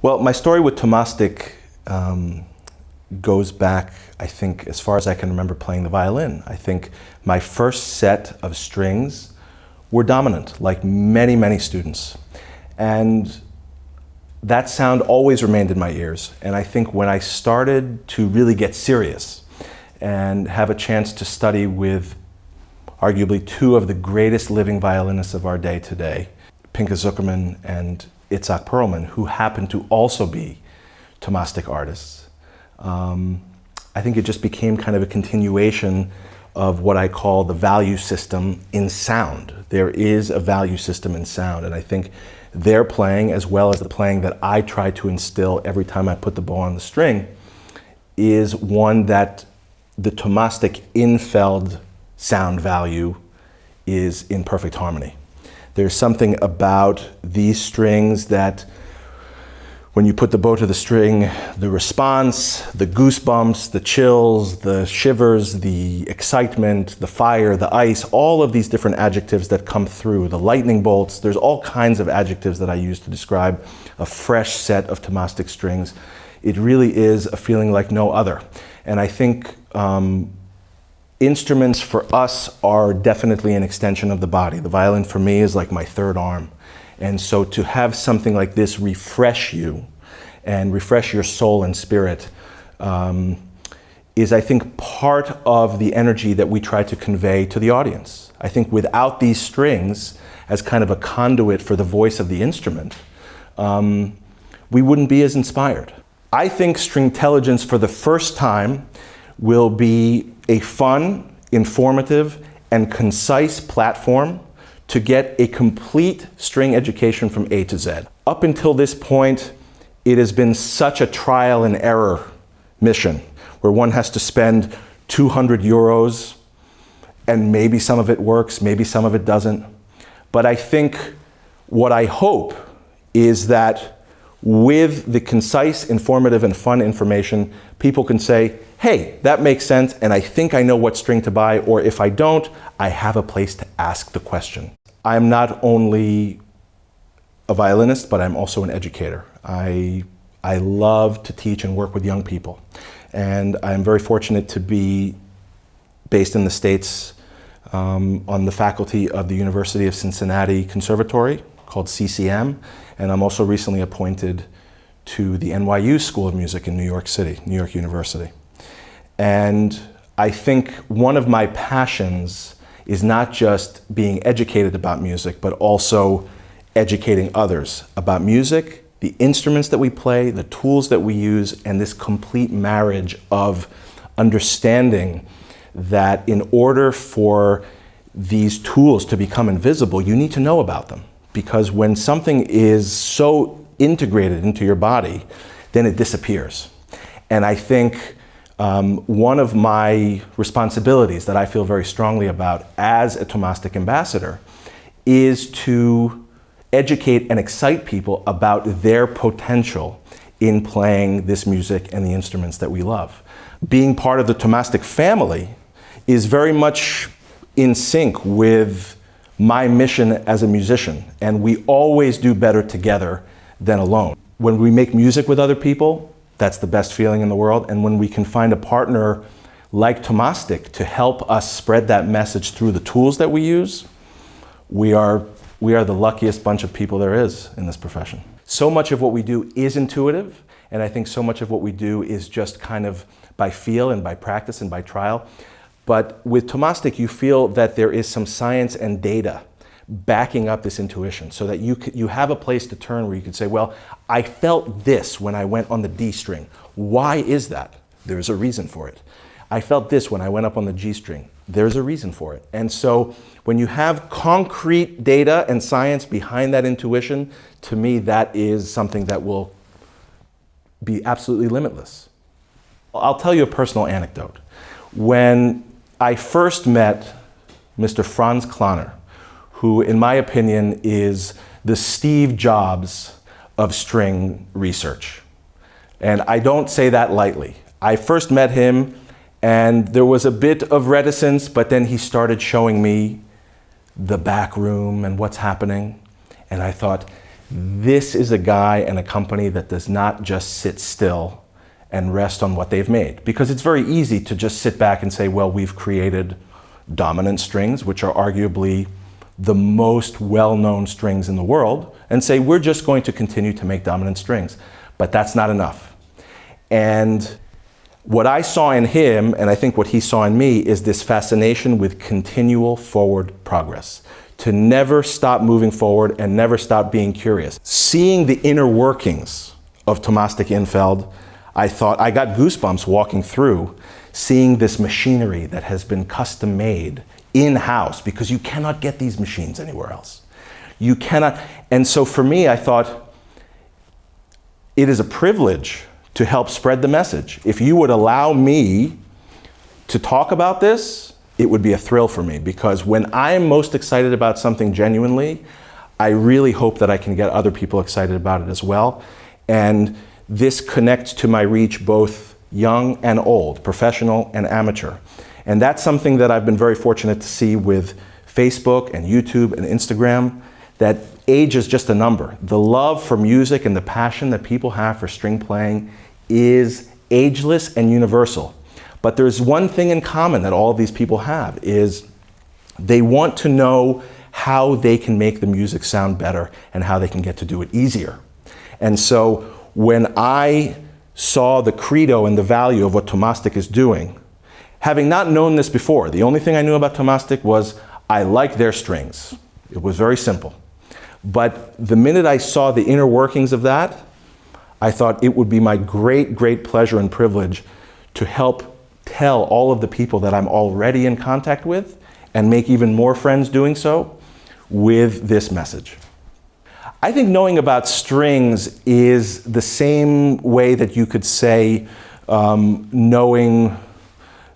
Well, my story with Tomastik goes back, I think, as far as I can remember playing the violin. I think my first set of strings were dominant, like many, many students. And that sound always remained in my ears. And I think when I started to really get serious and have a chance to study with arguably two of the greatest living violinists of our day today, Pinchas Zukerman and Itzhak Perlman, who happen to also be Tomastik artists, I think it just became kind of a continuation of what I call the value system in sound. There is a value system in sound, and I think their playing, as well as the playing that I try to instill every time I put the bow on the string, is one that the Tomastik Infeld sound value is in perfect harmony. There's something about these strings that when you put the bow to the string, the response, the goosebumps, the chills, the shivers, the excitement, the fire, the ice, all of these different adjectives that come through, the lightning bolts, there's all kinds of adjectives that I use to describe a fresh set of Tomastik strings. It really is a feeling like no other. And I think instruments for us are definitely an extension of the body. The violin for me is like my third arm. And so to have something like this refresh you and refresh your soul and spirit is, I think, part of the energy that we try to convey to the audience. I think without these strings as kind of a conduit for the voice of the instrument, we wouldn't be as inspired. I think Stringtelligence for the first time will be a fun, informative, and concise platform to get a complete string education from A to Z. Up until this point, it has been such a trial and error mission where one has to spend 200 euros and maybe some of it works, maybe some of it doesn't. But I think what I hope is that with the concise, informative, and fun information, people can say, hey, that makes sense, and I think I know what string to buy, or if I don't, I have a place to ask the question. I'm not only a violinist, but I'm also an educator. I love to teach and work with young people. And I'm very fortunate to be based in the States on the faculty of the University of Cincinnati Conservatory, called CCM. And I'm also recently appointed to the NYU School of Music in New York City, New York University. And I think one of my passions is not just being educated about music, but also educating others about music, the instruments that we play, the tools that we use, and this complete marriage of understanding that in order for these tools to become invisible, you need to know about them. Because when something is so integrated into your body, then it disappears. And I think one of my responsibilities that I feel very strongly about as a Tomastik ambassador is to educate and excite people about their potential in playing this music and the instruments that we love. Being part of the Tomastik family is very much in sync with my mission as a musician, and we always do better together than alone. When we make music with other people, that's the best feeling in the world. And when we can find a partner like Tomastik to help us spread that message through the tools that we use, we are the luckiest bunch of people there is in this profession. So much of what we do is intuitive, and I think so much of what we do is just kind of by feel and by practice and by trial. But with Tomastik, you feel that there is some science and data backing up this intuition, so that you have a place to turn where you can say, well, I felt this when I went on the D string. Why is that? There's a reason for it. I felt this when I went up on the G string. There's a reason for it. And so when you have concrete data and science behind that intuition, to me, that is something that will be absolutely limitless. I'll tell you a personal anecdote. When I first met Mr. Franz Klanner, who in my opinion is the Steve Jobs of string research. And I don't say that lightly. I first met him and there was a bit of reticence, but then he started showing me the back room and what's happening. And I thought, this is a guy and a company that does not just sit still and rest on what they've made. Because it's very easy to just sit back and say, well, we've created dominant strings, which are arguably the most well-known strings in the world, and say, we're just going to continue to make dominant strings. But that's not enough. And what I saw in him, and I think what he saw in me, is this fascination with continual forward progress. To never stop moving forward and never stop being curious. Seeing the inner workings of Thomastik Infeld, I thought, I got goosebumps walking through, seeing this machinery that has been custom made in-house, because you cannot get these machines anywhere else. You cannot, and so for me, I thought, it is a privilege to help spread the message. If you would allow me to talk about this, it would be a thrill for me, because when I am most excited about something genuinely, I really hope that I can get other people excited about it as well. And this connects to my reach, both young and old, professional and amateur. And that's something that I've been very fortunate to see with Facebook and YouTube and Instagram, that age is just a number. The love for music and the passion that people have for string playing is ageless and universal. But there's one thing in common that all of these people have, is they want to know how they can make the music sound better and how they can get to do it easier. And so when I saw the credo and the value of what Thomastik is doing, having not known this before, the only thing I knew about Thomastik was I like their strings. It was very simple. But the minute I saw the inner workings of that, I thought it would be my great, great pleasure and privilege to help tell all of the people that I'm already in contact with, and make even more friends doing so, with this message. I think knowing about strings is the same way that you could say knowing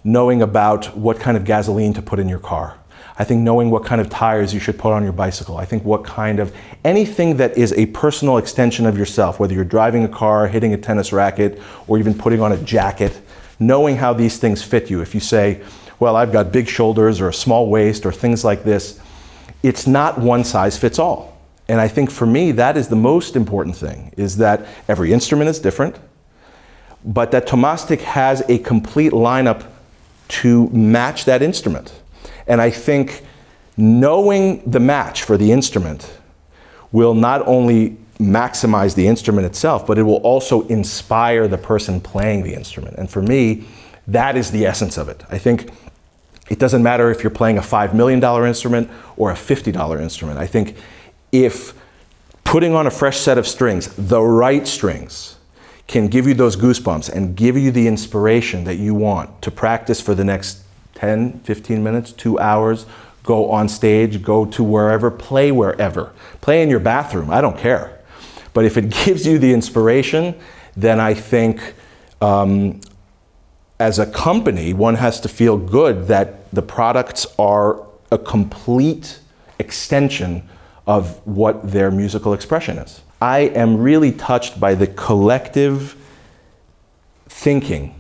about what kind of gasoline to put in your car. I think knowing what kind of tires you should put on your bicycle. I think what kind of, anything that is a personal extension of yourself, whether you're driving a car, hitting a tennis racket, or even putting on a jacket, knowing how these things fit you. If you say, well, I've got big shoulders or a small waist or things like this, it's not one size fits all. And I think for me, that is the most important thing, is that every instrument is different, but that Thomastik has a complete lineup to match that instrument. And I think knowing the match for the instrument will not only maximize the instrument itself, but it will also inspire the person playing the instrument. And for me, that is the essence of it. I think it doesn't matter if you're playing a $5 million instrument or a $50 instrument. I think if putting on a fresh set of strings, the right strings, can give you those goosebumps and give you the inspiration that you want to practice for the next 10, 15 minutes, 2 hours, go on stage, go to wherever, play wherever. Play in your bathroom, I don't care. But if it gives you the inspiration, then I think as a company, one has to feel good that the products are a complete extension of what their musical expression is. I am really touched by the collective thinking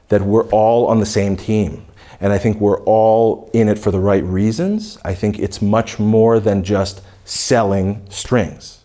that we're all on the same team. And I think we're all in it for the right reasons. I think it's much more than just selling strings.